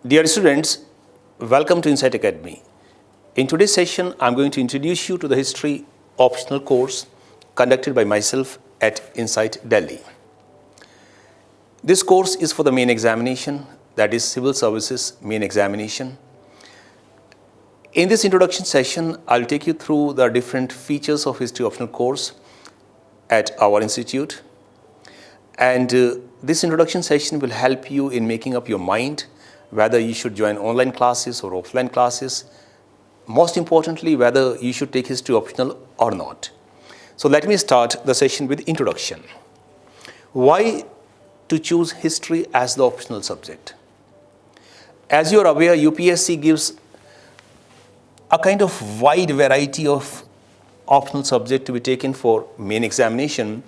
Dear students, welcome to Insight Academy. In today's session, I'm going to introduce you to the history optional course conducted by myself at Insight Delhi. This course is for the main examination, that is Civil Services main examination. In this introduction session, I'll take you through the different features of history optional course at our institute. And this introduction session will help you in making up your mind whether you should join online classes or offline classes. Most importantly, whether you should take history optional or not. So let me start the session with introduction. Why to choose history as the optional subject? As you are aware, UPSC gives a kind of wide variety of optional subjects to be taken for main examination.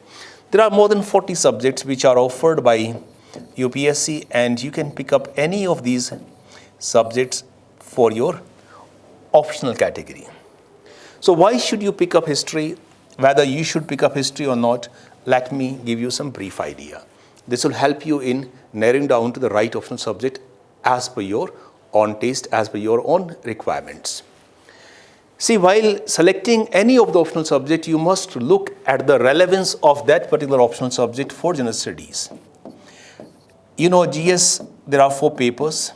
There are more than 40 subjects which are offered by UPSC, and you can pick up any of these subjects for your optional category. So why should you pick up history? Whether you should pick up history or not, let me give you some brief idea. This will help you in narrowing down to the right optional subject as per your own taste, as per your own requirements. See, while selecting any of the optional subject, you must look at the relevance of that particular optional subject for general studies. You know, GS, there are 4 papers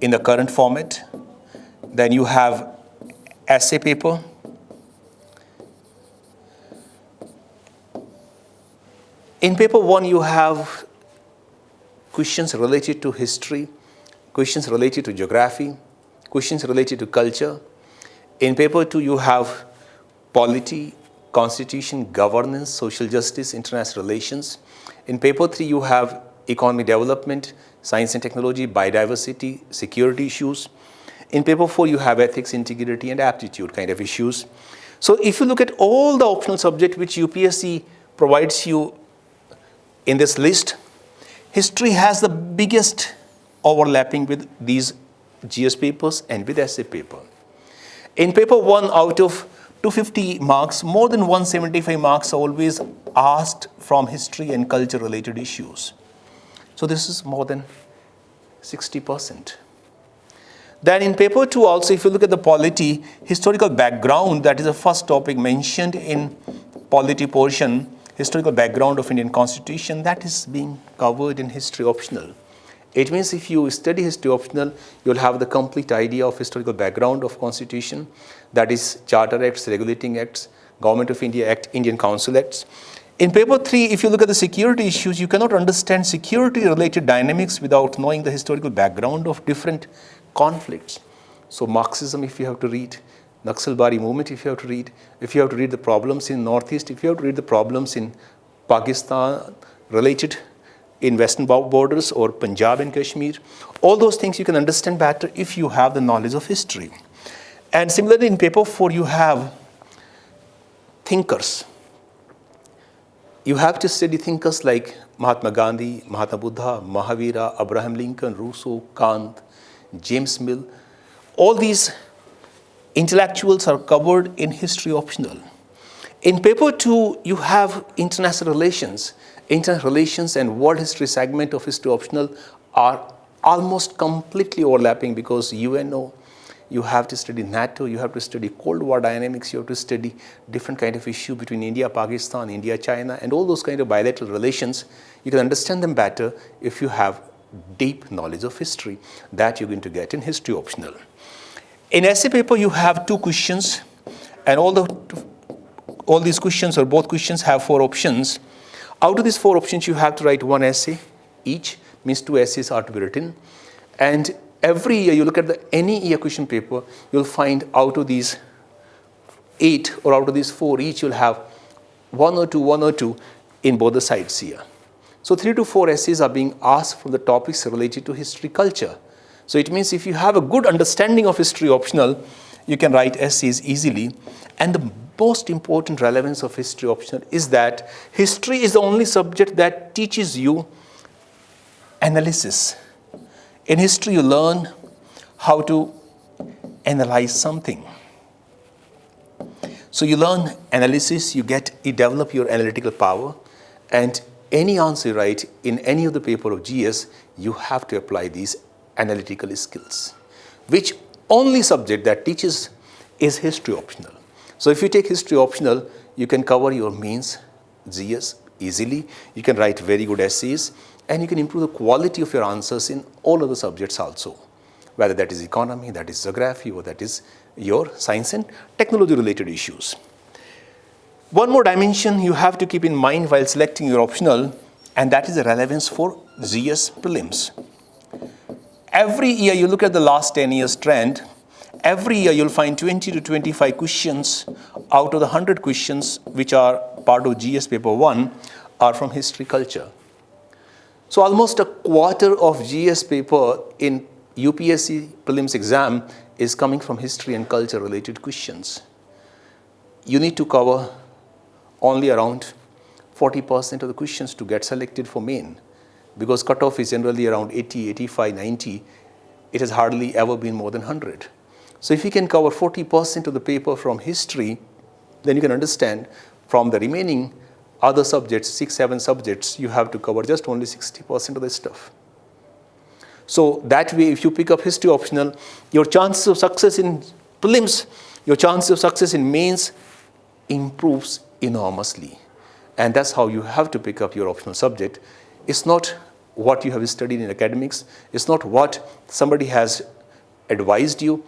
in the current format. Then you have essay paper. In paper 1, you have questions related to history, questions related to geography, questions related to culture. In paper 2, you have polity, constitution, governance, social justice, international relations. In paper 3, you have economic development, science and technology, biodiversity, security issues. In paper 4, you have ethics, integrity, and aptitude kind of issues. So if you look at all the optional subjects which UPSC provides you in this list, history has the biggest overlapping with these GS papers and with essay paper. In paper 1, out of 250 marks, more than 175 marks are always asked from history and culture related issues. So this is more than 60%. Then in paper 2 also, if you look at the polity, historical background, that is the first topic mentioned in polity portion, historical background of Indian Constitution, that is being covered in history optional. It means if you study history optional, you'll have the complete idea of historical background of Constitution, that is Charter Acts, Regulating Acts, Government of India Act, Indian Council Acts. In paper 3, if you look at the security issues, you cannot understand security related dynamics without knowing the historical background of different conflicts. So Marxism, if you have to read, Naxalbari movement, if you have to read the problems in Northeast, if you have to read the problems in Pakistan related in Western borders or Punjab and Kashmir, all those things you can understand better if you have the knowledge of history. And similarly in paper 4, you have thinkers. You have to study thinkers like Mahatma Gandhi, Mahatma Buddha, Mahavira, Abraham Lincoln, Rousseau, Kant, James Mill. All these intellectuals are covered in history optional. In paper 2, you have international relations. International relations and world history segment of history optional are almost completely overlapping because UNO, you have to study NATO, you have to study Cold War dynamics, you have to study different kind of issue between India, Pakistan, India, China, and all those kind of bilateral relations. You can understand them better if you have deep knowledge of history that you're going to get in history optional. In essay paper, you have 2 questions, and all these questions or both questions have 4 options. Out of these 4 options, you have to write 1 essay each, means 2 essays are to be written. And every year, you look at any year question paper, you'll find out of these 8 or out of these 4, each you'll have 1 or 2 in both the sides here. So 3 to 4 essays are being asked from the topics related to history culture. So it means if you have a good understanding of history optional, you can write essays easily. And the most important relevance of history optional is that history is the only subject that teaches you analysis. In history, you learn how to analyze something. So you learn analysis, you develop your analytical power, and any answer you write in any of the paper of GS, you have to apply these analytical skills, which only subject that teaches is history optional. So if you take history optional, you can cover your mains GS easily, you can write very good essays, and you can improve the quality of your answers in all other subjects also, whether that is economy, that is geography, or that is your science and technology related issues. One more dimension you have to keep in mind while selecting your optional, and that is the relevance for GS prelims. Every year you look at the last 10 years trend, every year you'll find 20 to 25 questions out of the 100 questions which are part of GS paper 1 are from history culture. So almost a quarter of GS paper in UPSC prelims exam is coming from history and culture related questions. You need to cover only around 40% of the questions to get selected for main, because cutoff is generally around 80, 85, 90. It has hardly ever been more than 100. So if you can cover 40% of the paper from history, then you can understand from the remaining other subjects, 6, 7 subjects, you have to cover just only 60% of the stuff. So that way, if you pick up history optional, your chances of success in prelims, your chances of success in mains improves enormously. And that's how you have to pick up your optional subject. It's not what you have studied in academics. It's not what somebody has advised you.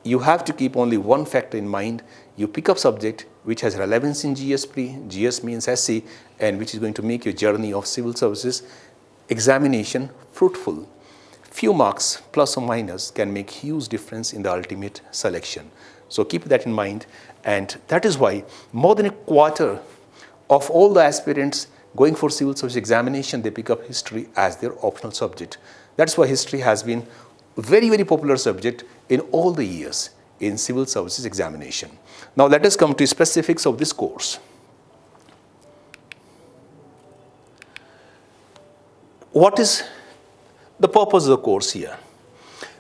You have to keep only one factor in mind. You pick up subject which has relevance in GS pre, GS means SC, and which is going to make your journey of civil services examination fruitful. Few marks, plus or minus, can make huge difference in the ultimate selection. So keep that in mind. And that is why more than a quarter of all the aspirants going for civil service examination, they pick up history as their optional subject. That's why history has been a very, very popular subject in all the years in civil services examination. Now let us come to specifics of this course. What is the purpose of the course here?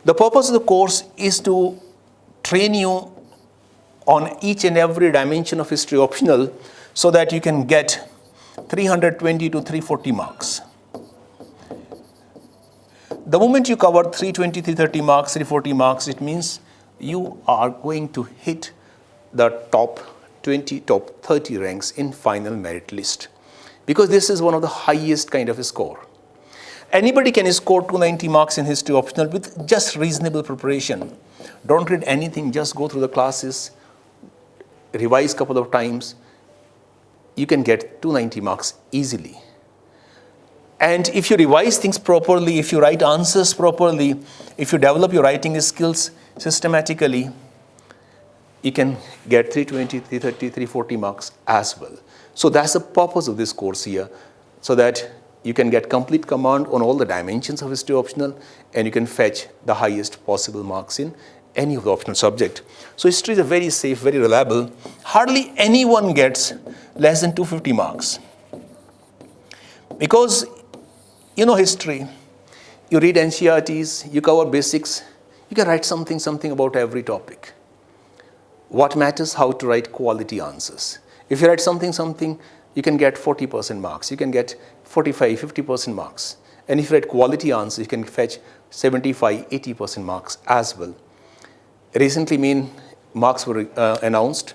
The purpose of the course is to train you on each and every dimension of history optional so that you can get 320 to 340 marks. The moment you cover 320, 330 marks, 340 marks, it means you are going to hit the top 20, top 30 ranks in final merit list, because this is one of the highest kind of a score. Anybody can score 290 marks in history optional with just reasonable preparation. Don't read anything, just go through the classes, revise a couple of times. You can get 290 marks easily. And if you revise things properly, if you write answers properly, if you develop your writing skills systematically, you can get 320, 330, 340 marks as well. So that's the purpose of this course here, so that you can get complete command on all the dimensions of history optional, and you can fetch the highest possible marks in any of the optional subject. So history is a very safe, very reliable. Hardly anyone gets less than 250 marks. Because you know history, you read NCERTs, you cover basics, you can write something about every topic. What matters, how to write quality answers. If you write something, you can get 40% marks. You can get 45, 50% marks. And if you write quality answers, you can fetch 75, 80% marks as well. Recently, main marks were announced,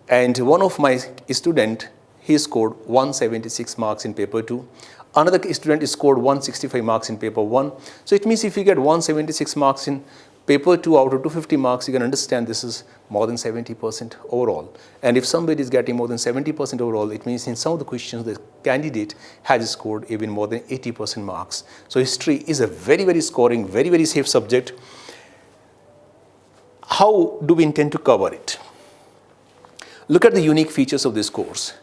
and one of my student, he scored 176 marks in paper 2. Another student scored 165 marks in paper 1. So it means if you get 176 marks in paper 2 out of 250 marks, you can understand this is more than 70% overall. And if somebody is getting more than 70% overall, it means in some of the questions the candidate has scored even more than 80% marks. So history is a very, very scoring, very, very safe subject. How do we intend to cover it? Look at the unique features of this course.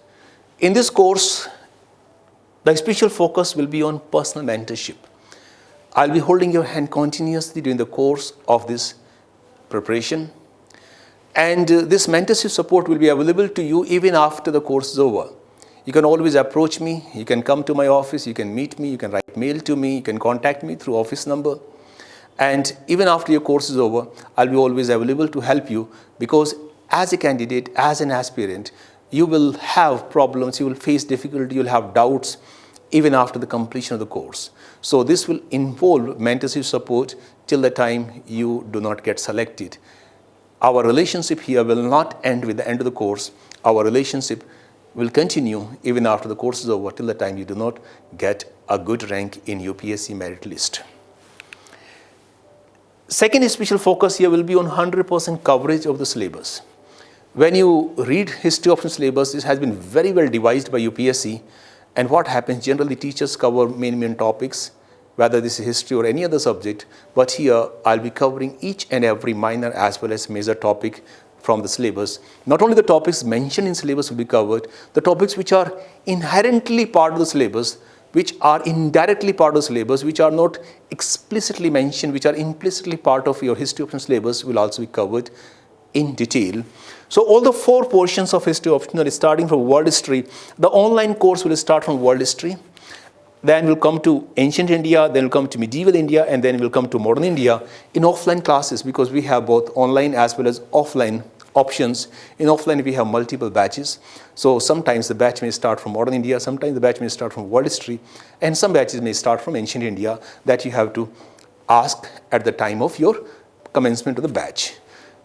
In this course, the special focus will be on personal mentorship. I'll be holding your hand continuously during the course of this preparation. And this mentorship support will be available to you even after the course is over. You can always approach me. You can come to my office. You can meet me. You can write mail to me. You can contact me through office number. And even after your course is over, I'll be always available to help you, because as a candidate, as an aspirant, you will have problems, you will face difficulty, you will have doubts even after the completion of the course. So this will involve mentorship support till the time you do not get selected. Our relationship here will not end with the end of the course. Our relationship will continue even after the course is over till the time you do not get a good rank in UPSC merit list. Second special focus here will be on 100% coverage of the syllabus. When you read history optional syllabus, this has been very well devised by UPSC. And what happens, generally teachers cover main topics, whether this is history or any other subject, but here I'll be covering each and every minor as well as major topic from the syllabus. Not only the topics mentioned in syllabus will be covered, the topics which are inherently part of the syllabus, which are indirectly part of the syllabus, which are not explicitly mentioned, which are implicitly part of your history optional syllabus will also be covered in detail. So all the 4 portions of history optional is starting from world history. The online course will start from world history. Then we'll come to ancient India, then we'll come to medieval India, and then we'll come to modern India in offline classes, because we have both online as well as offline options. In offline, we have multiple batches. So sometimes the batch may start from modern India, sometimes the batch may start from world history, and some batches may start from ancient India that you have to ask at the time of your commencement of the batch.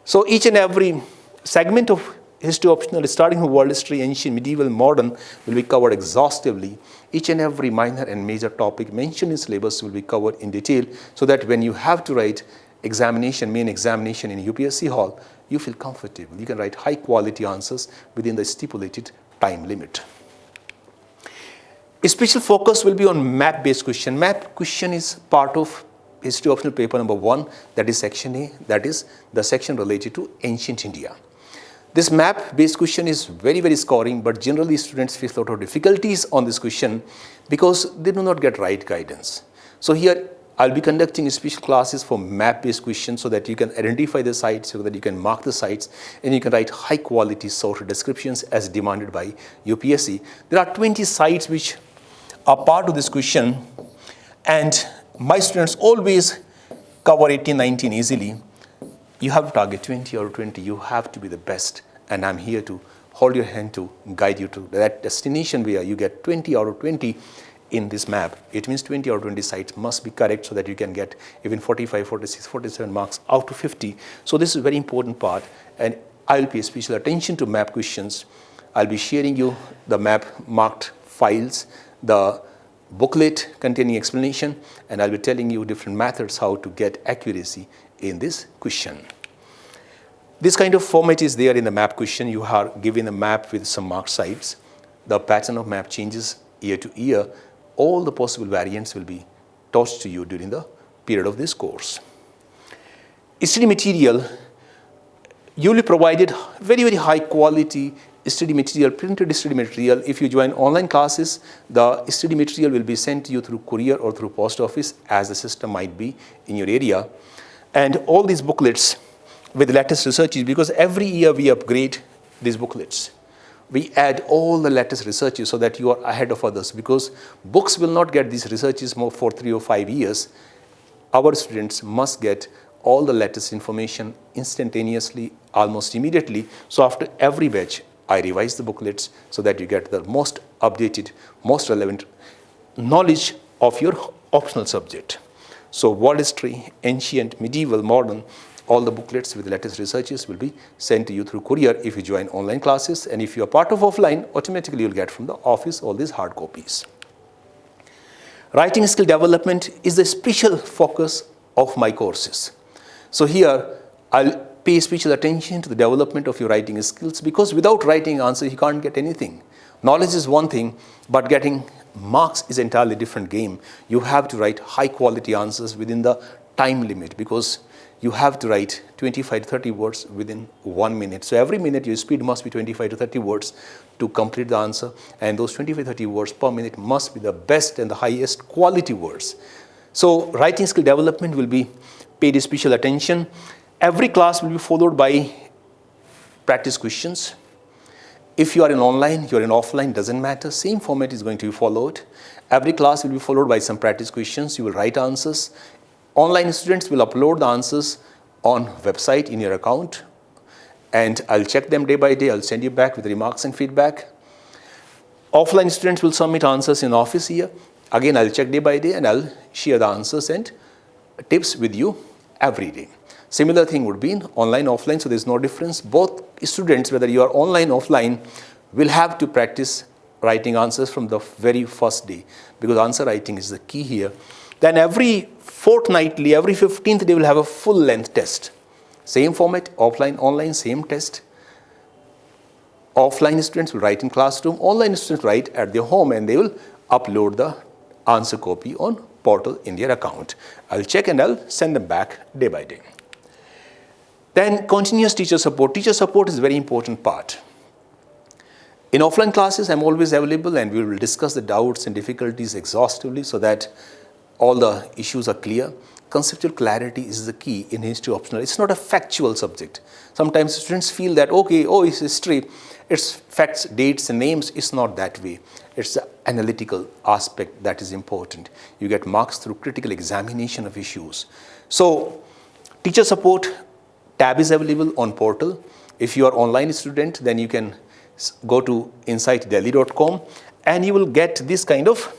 So each and every segment of history optional, starting from world history, ancient, medieval, modern, will be covered exhaustively. Each and every minor and major topic mentioned in syllabus will be covered in detail, so that when you have to write main examination in UPSC hall, you feel comfortable. You can write high quality answers within the stipulated time limit. A special focus will be on map based question. Map question is part of history optional paper number 1, that is section A, that is the section related to ancient India. This map based question is very scoring, but generally students face a lot of difficulties on this question because they do not get right guidance. So here I'll be conducting special classes for map based questions so that you can identify the sites, so that you can mark the sites, and you can write high quality short descriptions as demanded by UPSC. There are 20 sites which are part of this question, and my students always cover 18, 19 easily. You have to target 20 or 20. You have to be the best. And I'm here to hold your hand to guide you to that destination where you get 20 out of 20 in this map. It means 20 out of 20 sites must be correct so that you can get even 45, 46, 47 marks out of 50. So this is a very important part. And I'll pay special attention to map questions. I'll be sharing you the map marked files, the booklet containing explanation, and I'll be telling you different methods how to get accuracy in this question. This kind of format is there in the map question. You are given a map with some marked sites. The pattern of map changes year to year. All the possible variants will be taught to you during the period of this course. Study material, you will be provided very high quality study material, printed study material. If you join online classes, the study material will be sent to you through courier or through post office, as the system might be in your area. And all these booklets with latest researches, because every year we upgrade these booklets. We add all the latest researches so that you are ahead of others, because books will not get these researches more for 3 or 5 years. Our students must get all the latest information instantaneously, almost immediately. So after every batch, I revise the booklets so that you get the most updated, most relevant knowledge of your optional subject. So world history, ancient, medieval, modern, all the booklets with the latest researches will be sent to you through courier if you join online classes. And if you are part of offline, automatically you'll get from the office all these hard copies. Writing skill development is the special focus of my courses. So here I'll pay special attention to the development of your writing skills, because without writing answer you can't get anything. Knowledge is one thing, but getting marks is an entirely different game. You have to write high quality answers within the time limit, because you have to write 25 to 30 words within 1 minute. So every minute your speed must be 25 to 30 words to complete the answer, and those 25 to 30 words per minute must be the best and the highest quality words. So writing skill development will be paid special attention. Every class will be followed by practice questions. If you are in online, you are in offline, doesn't matter. Same format is going to be followed. Every class will be followed by some practice questions. You will write answers. Online students will upload the answers on website in your account, and I'll check them day by day. I'll send you back with remarks and feedback. Offline students will submit answers in office here. Again, I'll check day by day and I'll share the answers and tips with you every day. Similar thing would be in online, offline, so there's no difference. Both students, whether you are online, offline, will have to practice writing answers from the very first day, because answer writing is the key here. Then every fortnightly, every 15th day, will have a full length test. Same format, offline, online, same test. Offline students will write in classroom, online students write at their home, and they will upload the answer copy on portal in their account. I'll check and I'll send them back day by day. Then continuous teacher support. Teacher support is a very important part. In offline classes, I'm always available and we will discuss the doubts and difficulties exhaustively so that all the issues are clear. Conceptual clarity is the key in history optional. It's not a factual subject. Sometimes students feel that, okay, it's history, it's facts, dates and names. It's not that way. It's the analytical aspect that is important. You get marks through critical examination of issues. So, teacher support tab is available on portal. If you are online student, then you can go to insightdelhi.com and you will get this kind of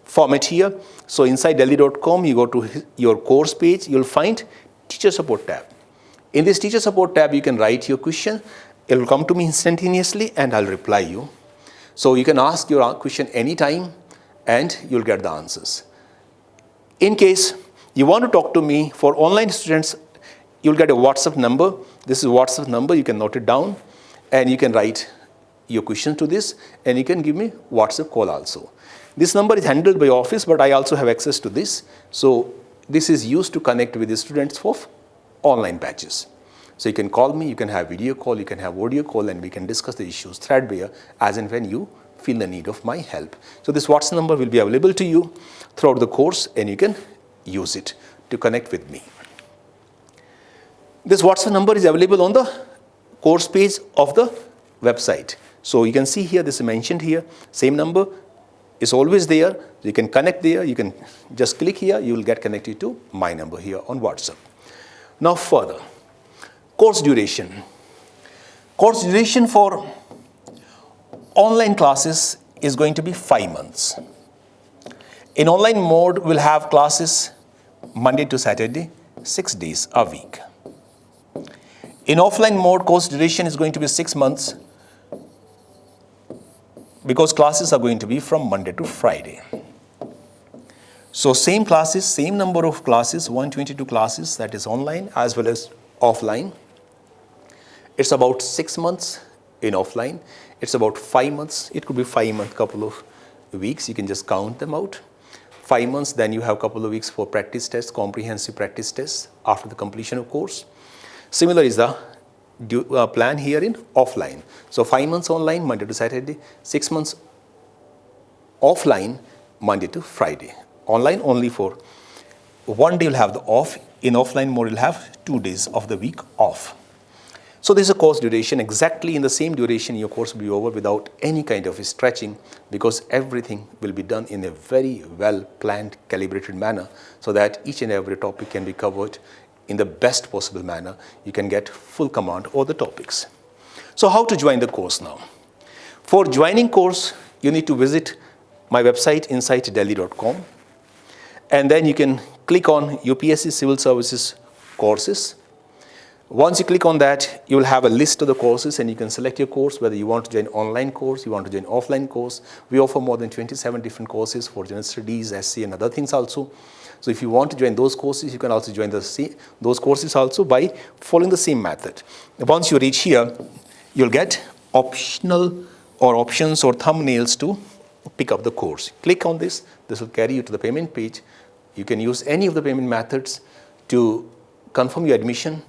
format here. So inside delhi.com, you go to your course page, you'll find teacher support tab. In this teacher support tab, you can write your question. It will come to me instantaneously and I'll reply you. So you can ask your question anytime and you'll get the answers. In case you want to talk to me, for online students, you'll get a WhatsApp number. This is a WhatsApp number, you can note it down and you can write your question to this and you can give me WhatsApp call also. This number is handled by office, but I also have access to this. So this is used to connect with the students for online batches. So you can call me, you can have video call, you can have audio call, and we can discuss the issues threadbare as and when you feel the need of my help. So this WhatsApp number will be available to you throughout the course and you can use it to connect with me. This WhatsApp number is available on the course page of the website. So you can see here, this is mentioned here, same number is always there. You can connect there, you can just click here, you will get connected to my number here on WhatsApp. Now further, course duration. Course duration for online classes is going to be 5 months. In online mode, we'll have classes Monday to Saturday, 6 days a week. In offline mode, course duration is going to be 6 months because classes are going to be from Monday to Friday. So same classes, same number of classes, 122 classes, that is online as well as offline. It's about 6 months in offline. It's about 5 months. It could be 5 months, couple of weeks. You can just count them out. 5 months, then you have a couple of weeks for practice tests, comprehensive practice tests after the completion of course. Similar is the plan here in offline. So 5 months online, Monday to Saturday, 6 months offline, Monday to Friday. Online only for 1 day you'll have the off. In offline mode, you'll have 2 days of the week off. So this is a course duration. Exactly in the same duration, your course will be over without any kind of stretching, because everything will be done in a very well planned, calibrated manner so that each and every topic can be covered in the best possible manner. You can get full command over the topics. So how to join the course now? For joining course, you need to visit my website insightdelhi.com, and then you can click on UPSC Civil Services courses. Once you click on that, you will have a list of the courses and you can select your course, whether you want to join online course, you want to join offline course. We offer more than 27 different courses for general studies, SC and other things also. So if you want to join those courses, you can also join those courses also by following the same method. Once you reach here, you'll get optional or options or thumbnails to pick up the course. Click on this. This will carry you to the payment page. You can use any of the payment methods to confirm your admission,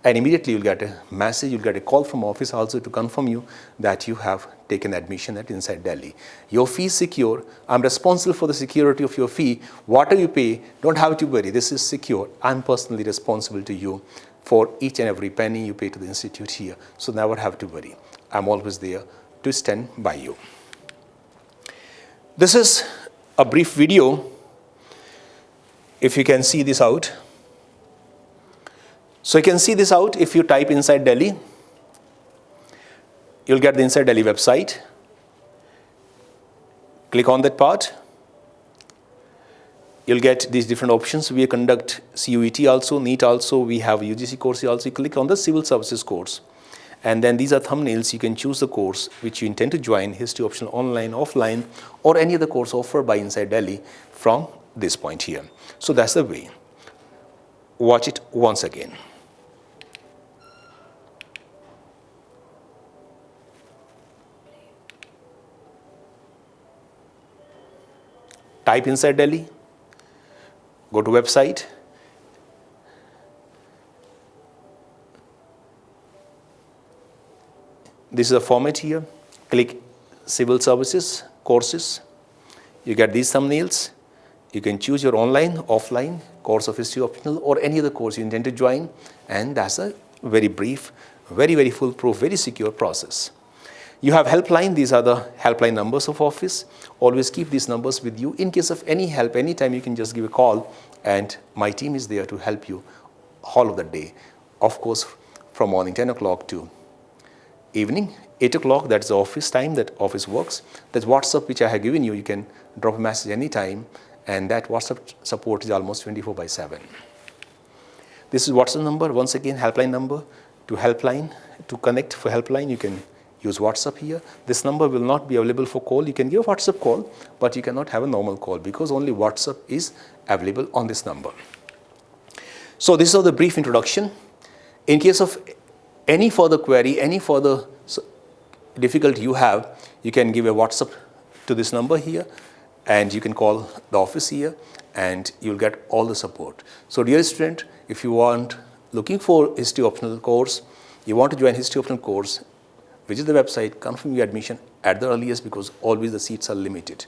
and immediately you'll get a message, you'll get a call from office also to confirm you that you have taken admission at Inside Delhi. Your fee is secure. I'm responsible for the security of your fee. Whatever you pay, don't have to worry. This is secure. I'm personally responsible to you for each and every penny you pay to the institute here. So never have to worry. I'm always there to stand by you. This is a brief video. If you can see this out. So you can see this out if you type Inside Delhi. You'll get the Inside Delhi website. Click on that part. You'll get these different options. We conduct CUET also, NEET also. We have UGC course also. You click on the Civil Services course. And then these are thumbnails. You can choose the course which you intend to join, history optional online, offline, or any other course offered by Inside Delhi from this point here. So that's the way. Watch it once again. Type Inside Delhi, go to website. This is a format here. Click Civil Services courses. You get these thumbnails. You can choose your online, offline, course of history optional, or any other course you intend to join. And that's a very brief, very foolproof, very secure process. You have helpline. These are the helpline numbers of office. Always keep these numbers with you. In case of any help, anytime you can just give a call, and my team is there to help you all of the day. Of course, from morning 10 o'clock to evening 8 o'clock, that's the office time that office works. That's WhatsApp which I have given you. You can drop a message anytime, and that WhatsApp support is almost 24/7. This is WhatsApp number. Once again, helpline number. To helpline, to connect for helpline, you can use WhatsApp here. This number will not be available for call. You can give a WhatsApp call, but you cannot have a normal call because only WhatsApp is available on this number. So this is the brief introduction. In case of any further query, any further difficulty you have, you can give a WhatsApp to this number here, and you can call the office here, and you'll get all the support. So dear student, if you want looking for history optional course, you want to join history optional course, visit the website, confirm your admission at the earliest because always the seats are limited.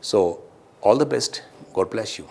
So all the best. God bless you.